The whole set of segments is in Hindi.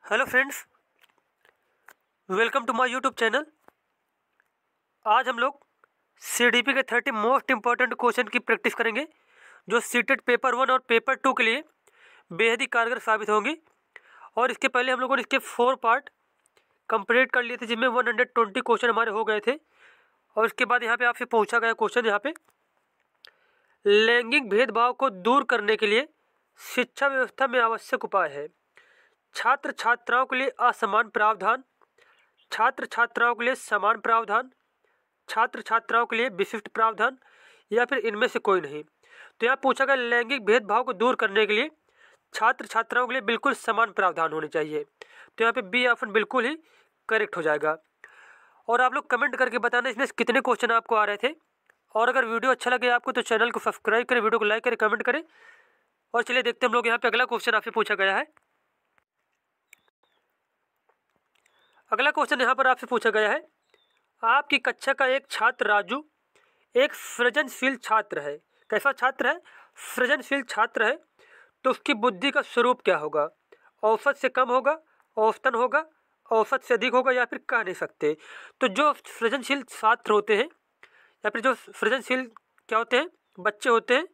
Hello friends, welcome to my YouTube channel. आज हम लोग सीडीपी के 30 मोस्ट इम्पॉर्टेंट क्वेश्चन की प्रैक्टिस करेंगे जो सीटेट पेपर 1 और पेपर 2 के लिए बेहद ही कारगर साबित होंगी। और इसके पहले हम लोगों ने इसके 4 पार्ट कंप्लीट कर लिए थे जिनमें 120 क्वेश्चन हमारे हो गए थे। और इसके बाद यहाँ पे आपसे पूछा गया क्वेश्चन, यहाँ पे लैंगिक भेदभाव को दूर करने के लिए शिक्षा व्यवस्था में आवश्यक उपाय है। छात्र छात्राओं के लिए असमान प्रावधान, छात्र छात्राओं के लिए समान प्रावधान, छात्र छात्राओं के लिए विशिष्ट प्रावधान, या फिर इनमें से कोई नहीं। तो यहाँ पूछा गया लैंगिक भेदभाव को दूर करने के लिए छात्र छात्राओं के लिए बिल्कुल समान प्रावधान होने चाहिए। तो यहाँ पे बी ऑप्शन बिल्कुल ही करेक्ट हो जाएगा। और आप लोग कमेंट करके बताना इसमें कितने क्वेश्चन आपको आ रहे थे। और अगर वीडियो अच्छा लगे आपको तो चैनल को सब्सक्राइब करें, वीडियो को लाइक करें, कमेंट करें। और चलिए देखते हैं हम लोग यहाँ पे अगला क्वेश्चन आपसे पूछा गया है। अगला क्वेश्चन यहाँ पर आपसे पूछा गया है, आपकी कक्षा का एक छात्र राजू एक सृजनशील छात्र है। कैसा छात्र है? सृजनशील छात्र है। तो उसकी बुद्धि का स्वरूप क्या होगा? औसत से कम होगा, औसतन होगा, औसत से अधिक होगा, या फिर कह नहीं सकते। तो जो सृजनशील छात्र होते हैं या फिर जो सृजनशील क्या होते हैं, बच्चे होते हैं,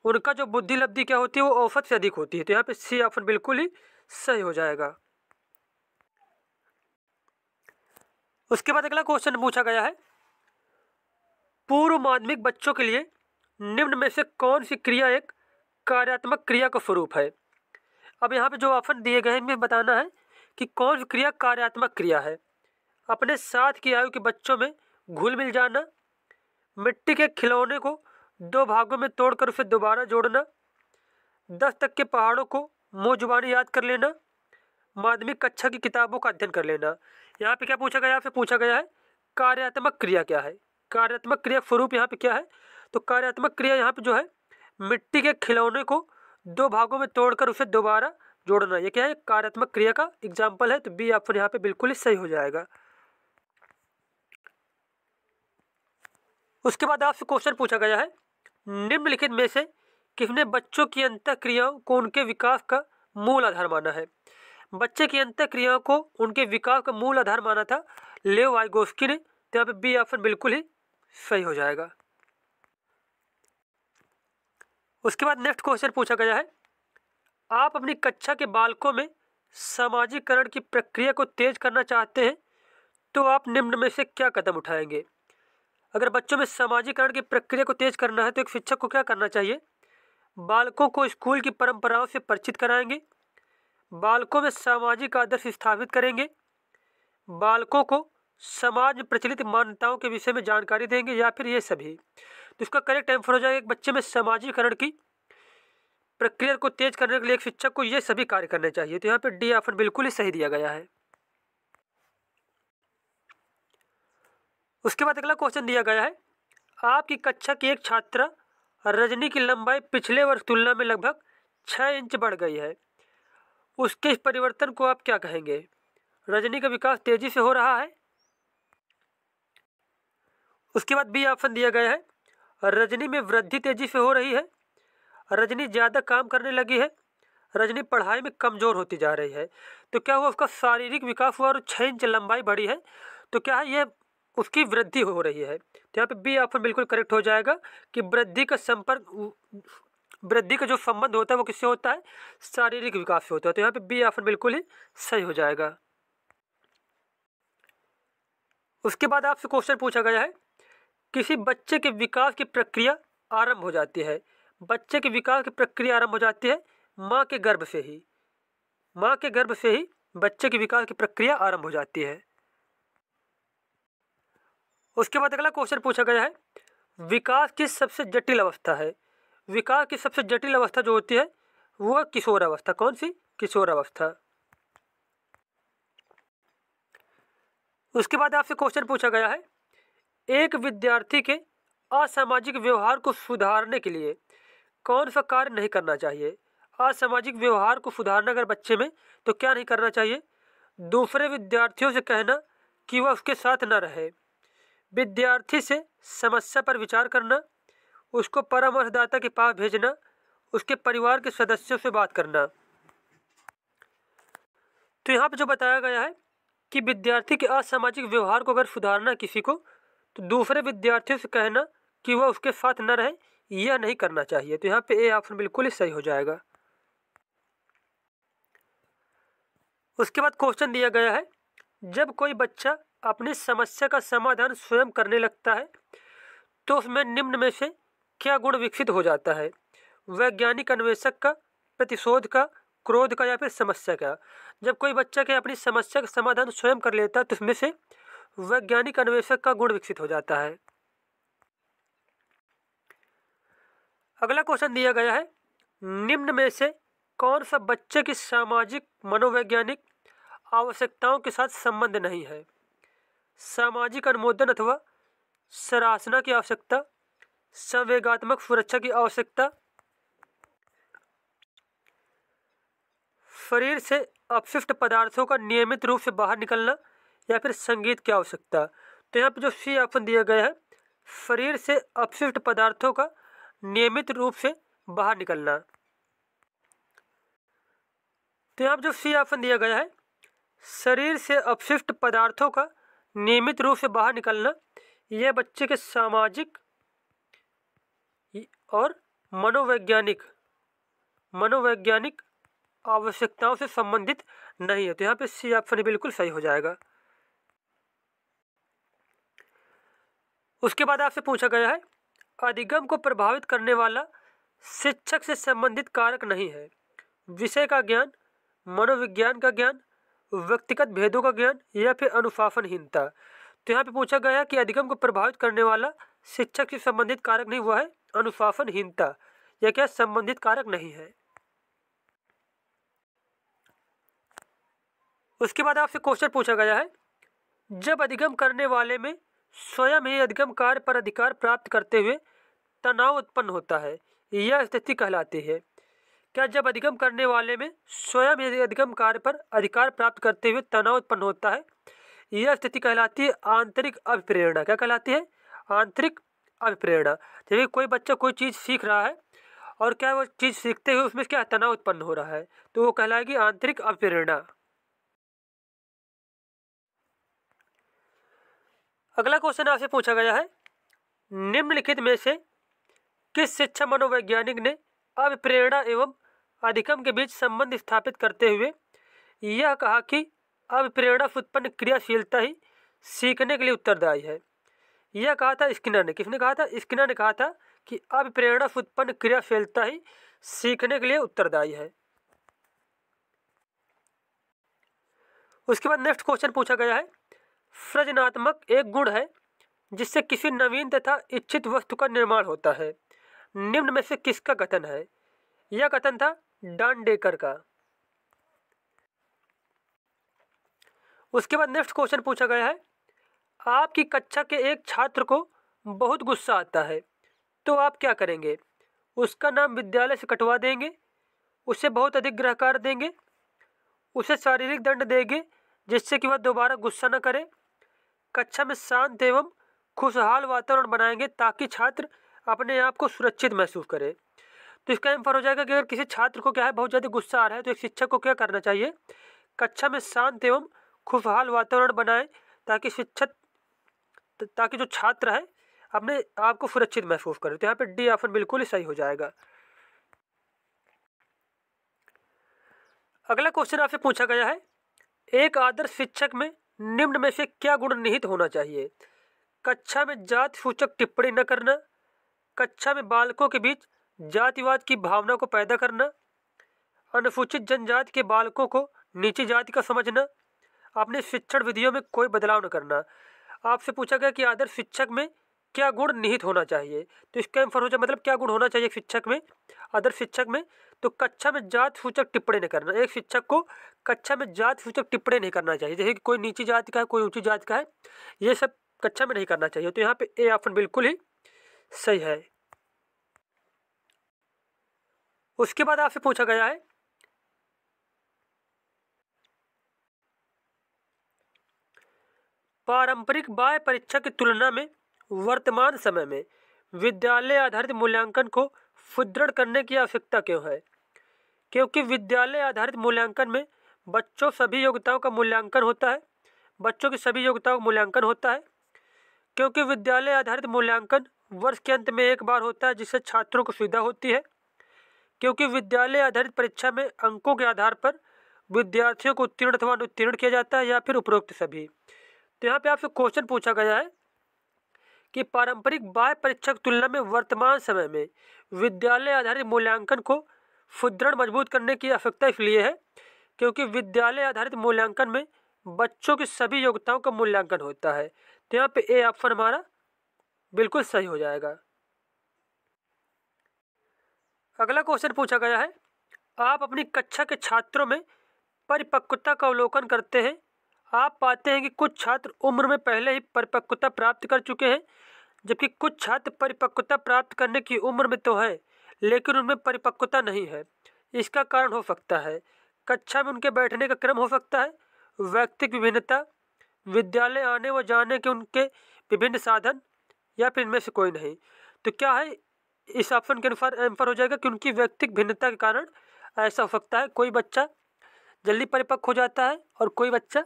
उनका जो बुद्धि लब्धि क्या होती है वो औसत से अधिक होती है। तो यहाँ पे सी ऑप्शन बिल्कुल ही सही हो जाएगा। उसके बाद अगला क्वेश्चन पूछा गया है, पूर्व माध्यमिक बच्चों के लिए निम्न में से कौन सी क्रिया एक कार्यात्मक क्रिया का स्वरूप है? अब यहाँ पे जो ऑप्शन दिए गए हैं इनमें बताना है कि कौन सी क्रिया कार्यात्मक क्रिया है। अपने साथ की आयु के बच्चों में घुल मिल जाना, मिट्टी के खिलौने को 2 भागों में तोड़कर उसे दोबारा जोड़ना, 10 तक के पहाड़ों को मुँह जुबानी याद कर लेना, माध्यमिक कक्षा की किताबों का अध्ययन कर लेना। यहाँ पे क्या पूछा गया? यहाँ पे पूछा गया है कार्यात्मक क्रिया क्या है, कार्यात्मक क्रिया स्वरूप यहाँ पे क्या है। तो कार्यात्मक क्रिया यहाँ पे जो है मिट्टी के खिलौने को 2 भागों में तोड़कर उसे दोबारा जोड़ना, ये क्या है? कार्यात्मक क्रिया का एग्जाम्पल है। तो बी ऑप्शन यहाँ पे बिल्कुल ही सही हो जाएगा। उसके बाद आपसे क्वेश्चन पूछा गया है, निम्नलिखित में से किसने बच्चों की अंतः क्रियाओं को उनके विकास का मूल आधार माना है? बच्चे की अंतः क्रियाओं को उनके विकास का मूल आधार माना था लेव वाइगोस्की ने। तो यहाँ पे बी ऑप्शन बिल्कुल ही सही हो जाएगा। उसके बाद नेक्स्ट क्वेश्चन पूछा गया है, आप अपनी कक्षा के बालकों में सामाजिकरण की प्रक्रिया को तेज करना चाहते हैं तो आप निम्न में से क्या कदम उठाएंगे? अगर बच्चों में सामाजिकरण की प्रक्रिया को तेज करना है तो एक शिक्षक को क्या करना चाहिए? बालकों को स्कूल की परंपराओं से परिचित कराएंगे, बालकों में सामाजिक आदर्श स्थापित करेंगे, बालकों को समाज में प्रचलित मान्यताओं के विषय में जानकारी देंगे, या फिर ये सभी। तो इसका करेक्ट आंसर हो जाएगा एक बच्चे में सामाजिकरण की प्रक्रिया को तेज करने के लिए एक शिक्षक को ये सभी कार्य करने चाहिए। तो यहाँ पे डी ऑप्शन बिल्कुल ही सही दिया गया है। उसके बाद अगला क्वेश्चन दिया गया है, आपकी कक्षा की एक छात्रा रजनी की लंबाई पिछले वर्ष तुलना में लगभग 6 इंच बढ़ गई है। उसके इस परिवर्तन को आप क्या कहेंगे? रजनी का विकास तेजी से हो रहा है। उसके बाद बी ऑप्शन दिया गया है, रजनी में वृद्धि तेजी से हो रही है, रजनी ज़्यादा काम करने लगी है, रजनी पढ़ाई में कमज़ोर होती जा रही है। तो क्या हुआ? उसका शारीरिक विकास हुआ और 6 इंच लंबाई बढ़ी है। तो क्या है? ये उसकी वृद्धि हो रही है। तो यहाँ पे बी ऑप्शन बिल्कुल करेक्ट हो जाएगा कि वृद्धि का जो संबंध होता है वो किससे होता है? शारीरिक विकास से होता है। तो यहाँ पे बी ऑप्शन बिल्कुल ही सही हो जाएगा। उसके बाद आपसे क्वेश्चन पूछा गया है, किसी बच्चे के विकास की प्रक्रिया आरंभ हो जाती है। बच्चे के विकास की प्रक्रिया आरंभ हो जाती है माँ के गर्भ से ही। माँ के गर्भ से ही बच्चे के विकास की प्रक्रिया आरंभ हो जाती है। उसके बाद अगला क्वेश्चन पूछा गया है, विकास की सबसे जटिल अवस्था है। विकास की सबसे जटिल अवस्था जो होती है वह किशोर अवस्था। कौन सी? किशोर अवस्था। उसके बाद आपसे क्वेश्चन पूछा गया है, एक विद्यार्थी के असामाजिक व्यवहार को सुधारने के लिए कौन सा कार्य नहीं करना चाहिए? असामाजिक व्यवहार को सुधारना अगर बच्चे में तो क्या नहीं करना चाहिए? दूसरे विद्यार्थियों से कहना कि वह उसके साथ न रहे, विद्यार्थी से समस्या पर विचार करना, उसको परामर्शदाता के पास भेजना, उसके परिवार के सदस्यों से बात करना। तो यहाँ पे जो बताया गया है कि विद्यार्थी के असामाजिक व्यवहार को अगर सुधारना है किसी को, तो दूसरे विद्यार्थियों से कहना कि वह उसके साथ न रहे, यह नहीं करना चाहिए। तो यहाँ पे ए ऑप्शन बिल्कुल ही सही हो जाएगा। उसके बाद क्वेश्चन दिया गया है, जब कोई बच्चा अपनी समस्या का समाधान स्वयं करने लगता है तो उसमें निम्न में से क्या गुण विकसित हो जाता है? वैज्ञानिक अन्वेषक का, प्रतिशोध का, क्रोध का या फिर समस्या का? जब कोई बच्चा के अपनी समस्या का समाधान स्वयं कर लेता है तो उसमें से वैज्ञानिक अन्वेषक का गुण विकसित हो जाता है। अगला क्वेश्चन दिया गया है, निम्न में से कौन सा बच्चे की सामाजिक मनोवैज्ञानिक आवश्यकताओं के साथ संबंध नहीं है? सामाजिक अनुमोदन अथवा सराहना की आवश्यकता, संवेगात्मक सुरक्षा की आवश्यकता, शरीर से अपशिष्ट पदार्थों का नियमित रूप से बाहर निकलना या फिर संगीत की आवश्यकता? तो यहाँ पे जो सी ऑप्शन दिया गया है, शरीर से अपशिष्ट पदार्थों का नियमित रूप से बाहर निकलना। तो यहाँ पे जो सी ऑप्शन दिया गया है, शरीर से अपशिष्ट पदार्थों का नियमित रूप से बाहर निकलना, यह बच्चे के सामाजिक और मनोवैज्ञानिक आवश्यकताओं से संबंधित नहीं है। तो यहाँ पे सी ऑप्शन बिल्कुल सही हो जाएगा। उसके बाद आपसे पूछा गया है, अधिगम को प्रभावित करने वाला शिक्षक से संबंधित कारक नहीं है। विषय का ज्ञान, मनोविज्ञान का ज्ञान, व्यक्तिगत भेदों का ज्ञान या फिर अनुशासनहीनता? तो यहाँ पे पूछा गया है कि अधिगम को प्रभावित करने वाला शिक्षक से संबंधित कारक नहीं, वह है अनुशासनहीनता। यह क्या संबंधित कारक नहीं है। उसके बाद आपसे क्वेश्चन पूछा गया है, जब अधिगम करने वाले में स्वयं ही अधिगम कार्य पर अधिकार प्राप्त करते हुए तनाव उत्पन्न होता है, यह स्थिति कहलाती है? क्या जब अधिगम करने वाले में स्वयं ही अधिगम कार्य पर अधिकार प्राप्त करते हुए तनाव उत्पन्न होता है, यह स्थिति कहलाती है आंतरिक अभिप्रेरणा? क्या कहलाती है? आंतरिक अभिप्रेरणा। जब कोई बच्चा कोई चीज़ सीख रहा है और क्या वो चीज़ सीखते हुए उसमें क्या तनाव उत्पन्न हो रहा है, तो वो कहलाएगी आंतरिक अभिप्रेरणा। अगला क्वेश्चन आपसे पूछा गया है, निम्नलिखित में से किस शिक्षा मनोवैज्ञानिक ने अभिप्रेरणा एवं अधिगम के बीच संबंध स्थापित करते हुए यह कहा कि अभिप्रेरणा से उत्पन्न क्रियाशीलता ही सीखने के लिए उत्तरदायी है? यह कहा था स्किनर ने। किसने कहा था? स्किनर ने कहा था कि अभिप्रेरणा से उत्पन्न क्रियाशीलता ही सीखने के लिए उत्तरदायी है। उसके बाद नेक्स्ट क्वेश्चन पूछा गया है, सृजनात्मक एक गुण है जिससे किसी नवीन तथा इच्छित वस्तु का निर्माण होता है, निम्न में से किसका कथन है? यह कथन था डांडेकर का। उसके बाद नेक्स्ट क्वेश्चन पूछा गया है, आपकी कक्षा के एक छात्र को बहुत गुस्सा आता है तो आप क्या करेंगे? उसका नाम विद्यालय से कटवा देंगे, उसे बहुत अधिक गृहकार्य देंगे, उसे शारीरिक दंड देंगे जिससे कि वह दोबारा गुस्सा न करे, कक्षा में शांत एवं खुशहाल वातावरण बनाएंगे ताकि छात्र अपने आप को सुरक्षित महसूस करे? तो इसका आंसर हो जाएगा कि अगर किसी छात्र को क्या है बहुत ज़्यादा गुस्सा आ रहा है तो एक शिक्षक को क्या करना चाहिए? कक्षा में शांत एवं खुशहाल वातावरण बनाए ताकि जो छात्र है अपने आप को सुरक्षित महसूस करे। तो यहाँ पे डी ऑप्शन बिल्कुल ही सही हो जाएगा। अगला क्वेश्चन आपसे पूछा गया है, एक आदर्श शिक्षक में निम्न में से क्या गुण निहित होना चाहिए? कक्षा में जाति सूचक टिप्पणी न करना, कक्षा में बालकों के बीच जातिवाद की भावना को पैदा करना, अनुसूचित जनजाति के बालकों को नीची जाति का समझना, अपने शिक्षण विधियों में कोई बदलाव न करना। आपसे पूछा गया कि आदर्श शिक्षक में क्या गुण निहित होना चाहिए, तो इसका आंसर हो जाए मतलब क्या गुण होना चाहिए शिक्षक में, आदर्श शिक्षक में? तो कक्षा में जाति सूचक टिप्पणी नहीं करना। एक शिक्षक को कक्षा में जाति सूचक टिप्पणी नहीं करना चाहिए, जैसे कि कोई नीची जाति का है कोई ऊंची जाति का है, ये सब कक्षा में नहीं करना चाहिए। तो यहाँ पे ए ऑप्शन बिल्कुल ही सही है। उसके बाद आपसे पूछा गया है, पारंपरिक बाह्य परीक्षा की तुलना में वर्तमान समय में विद्यालय आधारित मूल्यांकन को सुदृढ़ करने की आवश्यकता क्यों है? क्योंकि विद्यालय आधारित मूल्यांकन में बच्चों सभी योग्यताओं का मूल्यांकन होता है। बच्चों की सभी योग्यताओं का मूल्यांकन होता है क्योंकि विद्यालय आधारित मूल्यांकन वर्ष के अंत में एक बार होता है, जिससे छात्रों को सुविधा होती है। क्योंकि विद्यालय आधारित परीक्षा में अंकों के आधार पर विद्यार्थियों को उत्तीर्ण अथवा अनुत्तीर्ण किया जाता है, या फिर उपरोक्त सभी। तो यहाँ पे आपसे क्वेश्चन पूछा गया है कि पारंपरिक बाह्य परीक्षा की तुलना में वर्तमान समय में विद्यालय आधारित मूल्यांकन को सुदृढ़ मजबूत करने की आवश्यकता इसलिए है क्योंकि विद्यालय आधारित मूल्यांकन में बच्चों की सभी योग्यताओं का मूल्यांकन होता है। तो यहाँ पे ए ऑप्शन हमारा बिल्कुल सही हो जाएगा। अगला क्वेश्चन पूछा गया है, आप अपनी कक्षा के छात्रों में परिपक्वता का अवलोकन करते हैं। आप पाते हैं कि कुछ छात्र उम्र में पहले ही परिपक्वता प्राप्त कर चुके हैं, जबकि कुछ छात्र परिपक्वता प्राप्त करने की उम्र में तो हैं, लेकिन उनमें परिपक्वता नहीं है। इसका कारण हो सकता है कक्षा में उनके बैठने का क्रम, हो सकता है व्यक्तिगत विभिन्नता, विद्यालय आने व जाने के उनके विभिन्न साधन, या फिर इनमें से कोई नहीं। तो क्या है, इस ऑप्शन के अनुसार आंसर हो जाएगा कि उनकी व्यक्तिगत भिन्नता के कारण ऐसा हो सकता है। कोई बच्चा जल्दी परिपक्व हो जाता है और कोई बच्चा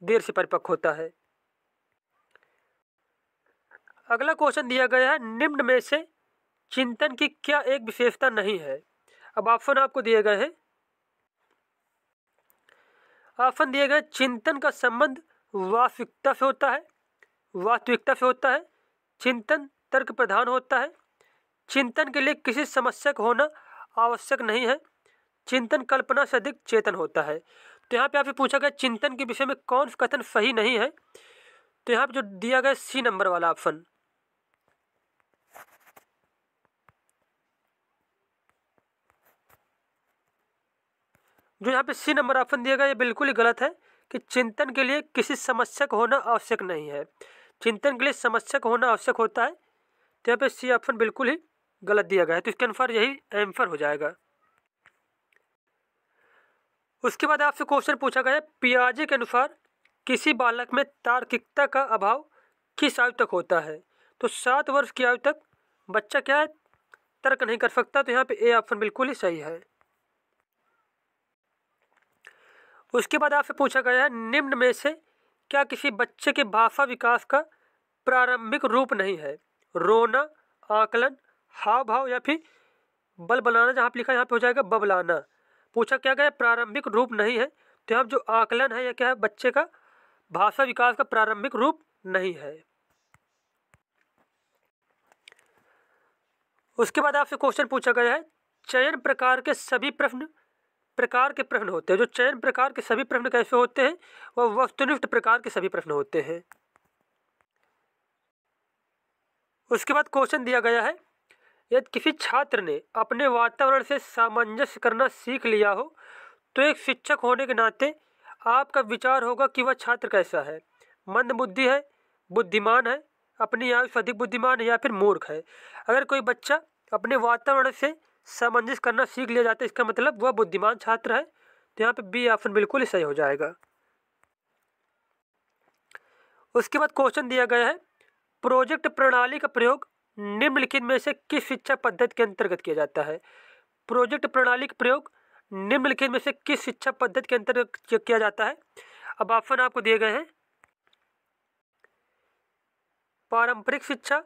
देर से परिपक्व होता है। अगला क्वेश्चन दिया गया है, निम्न में से चिंतन की क्या एक विशेषता नहीं है। अब ऑप्शन आपको दिए गए हैं। ऑप्शन दिए गए, चिंतन का संबंध वास्तविकता से होता है, वास्तविकता से होता है, चिंतन तर्क प्रधान होता है, चिंतन के लिए किसी समस्या का होना आवश्यक नहीं है, चिंतन कल्पना से अधिक चेतन होता है। तो यहाँ पे आपसे पूछा गया चिंतन के विषय में कौन सा कथन सही नहीं है। तो यहाँ पे जो दिया गया सी नंबर वाला ऑप्शन, जो यहाँ पे सी नंबर ऑप्शन दिया गया ये बिल्कुल ही गलत है कि चिंतन के लिए किसी समस्या का होना आवश्यक नहीं है। चिंतन के लिए समस्या का होना आवश्यक होता है। तो यहाँ पे सी ऑप्शन बिल्कुल ही गलत दिया गया है, तो इसके अनुसार यही आंसर हो जाएगा। उसके बाद आपसे क्वेश्चन पूछा गया है, पियाजे के अनुसार किसी बालक में तार्किकता का अभाव किस आयु तक होता है। तो 7 वर्ष की आयु तक बच्चा क्या है, तर्क नहीं कर सकता। तो यहाँ पे ए ऑप्शन बिल्कुल ही सही है। उसके बाद आपसे पूछा गया है, निम्न में से क्या किसी बच्चे के भाषा विकास का प्रारंभिक रूप नहीं है। रोना, आकलन, हाव भाव, या फिर बल बनाना। जहाँ पे लिखा है यहाँ पे हो जाएगा बबलाना। पूछा क्या गया, प्रारंभिक रूप नहीं है। तो यहाँ जो आकलन है यह क्या है, बच्चे का भाषा विकास का प्रारंभिक रूप नहीं है। उसके बाद आपसे क्वेश्चन पूछा गया है, चयन प्रकार के सभी प्रश्न होते हैं। जो चयन प्रकार के सभी प्रश्न कैसे होते हैं, वह वस्तुनिष्ठ प्रकार के सभी प्रश्न होते हैं। उसके बाद क्वेश्चन दिया गया है, यदि किसी छात्र ने अपने वातावरण से सामंजस्य करना सीख लिया हो तो एक शिक्षक होने के नाते आपका विचार होगा कि वह छात्र कैसा है। मंदबुद्धि है, बुद्धिमान है, अपनी आयु से अधिक बुद्धिमान है, या फिर मूर्ख है। अगर कोई बच्चा अपने वातावरण से सामंजस्य करना सीख लिया जाता है, इसका मतलब वह बुद्धिमान छात्र है। तो यहाँ पे बी ऑप्शन बिल्कुल ही सही हो जाएगा। उसके बाद क्वेश्चन दिया गया है, प्रोजेक्ट प्रणाली का प्रयोग निम्नलिखित में से किस शिक्षा पद्धति के अंतर्गत किया जाता है। प्रोजेक्ट प्रणाली का प्रयोग निम्नलिखित में से किस शिक्षा पद्धति के अंतर्गत किया जाता है। अब ऑप्शन आपको दिए गए हैं, पारंपरिक शिक्षा,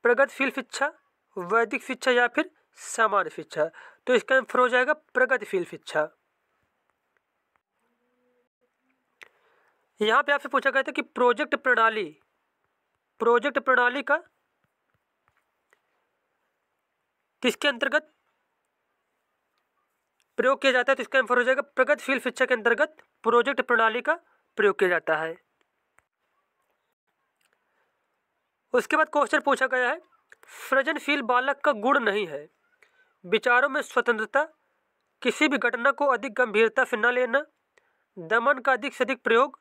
प्रगतिशील शिक्षा, वैदिक शिक्षा, या फिर सामान्य शिक्षा। तो इसका आंसर हो जाएगा प्रगतिशील शिक्षा। यहाँ पे आपसे पूछा गया था कि प्रोजेक्ट प्रणाली का किसके अंतर्गत प्रयोग किया जाता है। तो इसका आंसर हो जाएगा प्रगतिशील शिक्षा के अंतर्गत प्रोजेक्ट प्रणाली का प्रयोग किया जाता है। उसके बाद क्वेश्चन पूछा गया है, सृजनशील बालक का गुण नहीं है विचारों में स्वतंत्रता, किसी भी घटना को अधिक गंभीरता से न लेना, दमन का अधिक से अधिक प्रयोग,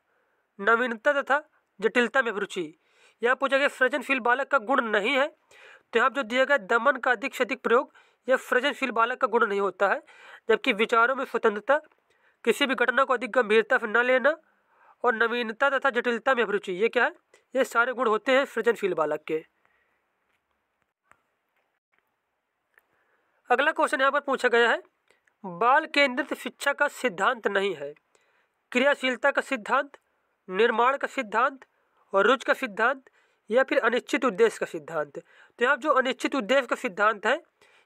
नवीनता तथा जटिलता में रुचि। यहाँ पूछा गया सृजनशील बालक का गुण नहीं है। तो यहाँ जो दिया गया दमन का अधिक से अधिक प्रयोग, यह सृजनशील बालक का गुण नहीं होता है। जबकि विचारों में स्वतंत्रता, किसी भी घटना को अधिक गंभीरता से न लेना, और नवीनता तथा जटिलता में रुचि, ये क्या है, ये सारे गुण होते हैं सृजनशील बालक के। अगला क्वेश्चन यहाँ पर पूछा गया है, बाल केंद्रित शिक्षा का सिद्धांत नहीं है? क्रियाशीलता का सिद्धांत, निर्माण का सिद्धांत, और रुचि का सिद्धांत, या फिर अनिश्चित उद्देश्य का सिद्धांत? तो यहाँ जो अनिश्चित उद्देश्य का सिद्धांत है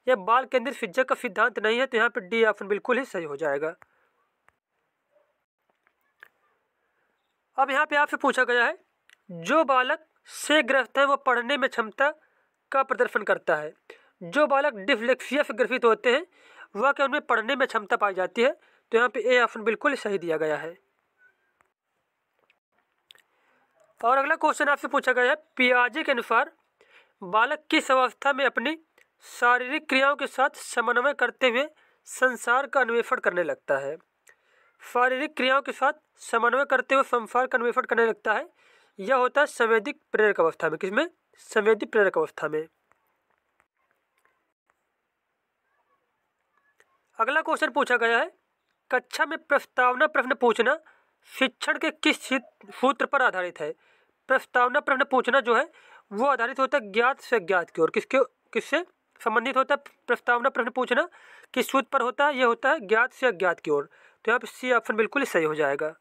यह बाल केंद्रित शिक्षा का सिद्धांत नहीं है, तो यहाँ पे डी ऑप्शन बिल्कुल ही सही हो जाएगा। अब यहाँ पे आपसे पूछा गया है जो बालक से ग्रस्त है वह पढ़ने में क्षमता का प्रदर्शन करता है। जो बालक डिसलेक्सिया से ग्रसित होते हैं वह क्या उनमें पढ़ने में क्षमता पाई जाती है? तो यहाँ पे ए ऑप्शन बिल्कुल सही दिया गया है। और अगला क्वेश्चन आपसे पूछा गया है पियाजे के अनुसार बालक किस अवस्था में अपनी शारीरिक क्रियाओं के साथ समन्वय करते हुए संसार का अन्वेषण करने लगता है? शारीरिक क्रियाओं के साथ समन्वय करते हुए संसार का अन्वेषण करने लगता है, यह होता है संवेदी प्रेरक अवस्था में। किसमें? संवेदी प्रेरक अवस्था में। अगला क्वेश्चन पूछा गया है कक्षा में प्रस्तावना प्रश्न पूछना शिक्षण के किस सूत्र पर आधारित है? प्रस्तावना प्रश्न पूछना जो है वो आधारित होता है ज्ञात से अज्ञात की ओर। किससे संबंधित होता है प्रस्तावना प्रश्न पूछना? किस सूत्र पर होता है? यह होता है ज्ञात से अज्ञात की ओर। तो यहाँ पे सी ऑप्शन बिल्कुल ही सही हो जाएगा।